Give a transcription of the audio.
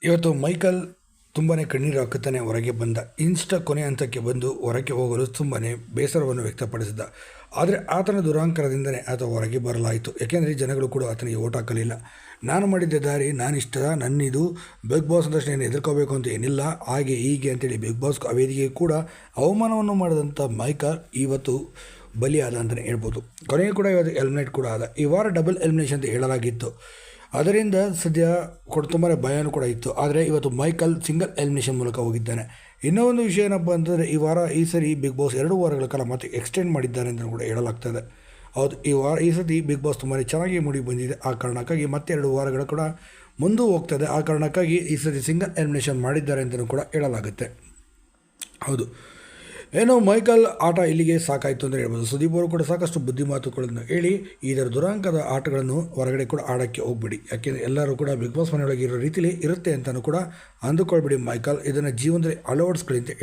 ಇವತ್ತು ಮೈಕಲ್ ತುಂಬಾ ಕಣ್ಣೀರು ಹಾಕುತ್ತಾನೆ ಹೊರಗೆ ಬಂದ. ಕೊನೆ ಹಂತಕ್ಕೆ ಬಂದು ಹೊರಗೆ ಹೋಗಲು ತುಂಬಾ ಬೇಸರವನ್ನು ವ್ಯಕ್ತಪಡಿಸಿದ್ದ. ಆದರೆ ಆತನ ದುರಾಂಕರದಿಂದಲೇ ಆತ ಹೊರಗೆ ಬರಲಾಯಿತು. ಯಾಕೆಂದರೆ ಜನಗಳು ಕೂಡ ಆತನಿಗೆ ಓಟ್ ಹಾಕಲಿಲ್ಲ. ನಾನು ಮಾಡಿದ್ದ ದಾರಿ ನಾನಿಷ್ಟ, ನನ್ನಿದು ಬಿಗ್ ಬಾಸ್ ಅಂದಷ್ಟು ಏನು ಎದುರ್ಕೋಬೇಕು ಅಂತ ಏನಿಲ್ಲ, ಹಾಗೆ ಹೀಗೆ ಅಂತೇಳಿ ಬಿಗ್ ಬಾಸ್ ವೇದಿಕೆ ಕೂಡ ಅವಮಾನವನ್ನು ಮಾಡಿದಂಥ ಮೈಕಲ್ ಇವತ್ತು ಬಲಿಯಾದ ಅಂತಲೇ ಹೇಳ್ಬೋದು. ಕೊನೆಗೆ ಕೂಡ ಇವತ್ತು ಎಲಿಮಿನೇಟ್ ಕೂಡ ಆದ. ಈ ವಾರ ಡಬಲ್ ಎಲಿಮಿನೇಷನ್ ಅಂತ ಹೇಳಲಾಗಿತ್ತು. ಅದರಿಂದ ಸದ್ಯ ತುಂಬಾ ಭಯನೂ ಕೂಡ ಇತ್ತು. ಆದರೆ ಇವತ್ತು ಮೈಕಲ್ ಸಿಂಗಲ್ ಎಲಿಮಿನೇಷನ್ ಮೂಲಕ ಹೋಗಿದ್ದಾನೆ. ಇನ್ನೂ ಒಂದು ವಿಷಯ ಏನಪ್ಪ ಅಂತಂದರೆ ಈ ಸರಿ ಬಿಗ್ ಬಾಸ್ 2 ವಾರಗಳ ಕಾಲ ಮತ್ತೆ ಎಕ್ಸ್ಟೆಂಡ್ ಮಾಡಿದ್ದಾರೆ ಅಂತ ಕೂಡ ಹೇಳಲಾಗ್ತದೆ. ಹೌದು, ಈ ಸತಿ ಬಿಗ್ ಬಾಸ್ ತುಂಬಾ ಚೆನ್ನಾಗಿ ಮೂಡಿ ಬಂದಿದೆ. ಆ ಕಾರಣಕ್ಕಾಗಿ ಮತ್ತೆ 2 ವಾರಗಳು ಕೂಡ ಮುಂದೆ ಹೋಗ್ತದೆ. ಆ ಕಾರಣಕ್ಕಾಗಿ ಈ ಸತಿ ಸಿಂಗಲ್ ಎಲಿಮಿನೇಷನ್ ಮಾಡಿದ್ದಾರೆ ಅಂತಲೂ ಕೂಡ ಹೇಳಲಾಗುತ್ತೆ. ಹೌದು, ಏನೋ ಮೈಕಲ್ ಆಟ ಇಲ್ಲಿಗೆ ಸಾಕಾಯಿತು ಅಂತ ಹೇಳ್ಬೋದು. ಸುದೀಪ್ ಅವರು ಕೂಡ ಸಾಕಷ್ಟು ಬುದ್ಧಿಮಾತುಗಳನ್ನು ಹೇಳಿ ಇದರ ದುರಾಂಕದ ಆಟಗಳನ್ನು ಹೊರಗಡೆ ಕೂಡ ಆಡೋಕ್ಕೆ ಹೋಗ್ಬಿಡಿ. ಯಾಕೆಂದರೆ ಎಲ್ಲರೂ ಕೂಡ ಬಿಗ್ ಬಾಸ್ ಮನೆಯೊಳಗೆ ಇರೋ ರೀತಿಯಲ್ಲಿ ಇರುತ್ತೆ ಅಂತಲೂ ಕೂಡ ಅಂದುಕೊಳ್ಬಿಡಿ. ಮೈಕಲ್ ಇದನ್ನು ಜೀವನದಲ್ಲಿ ಅಳವಡಿಸ್ಕೊಳ್ಳಿ ಅಂತ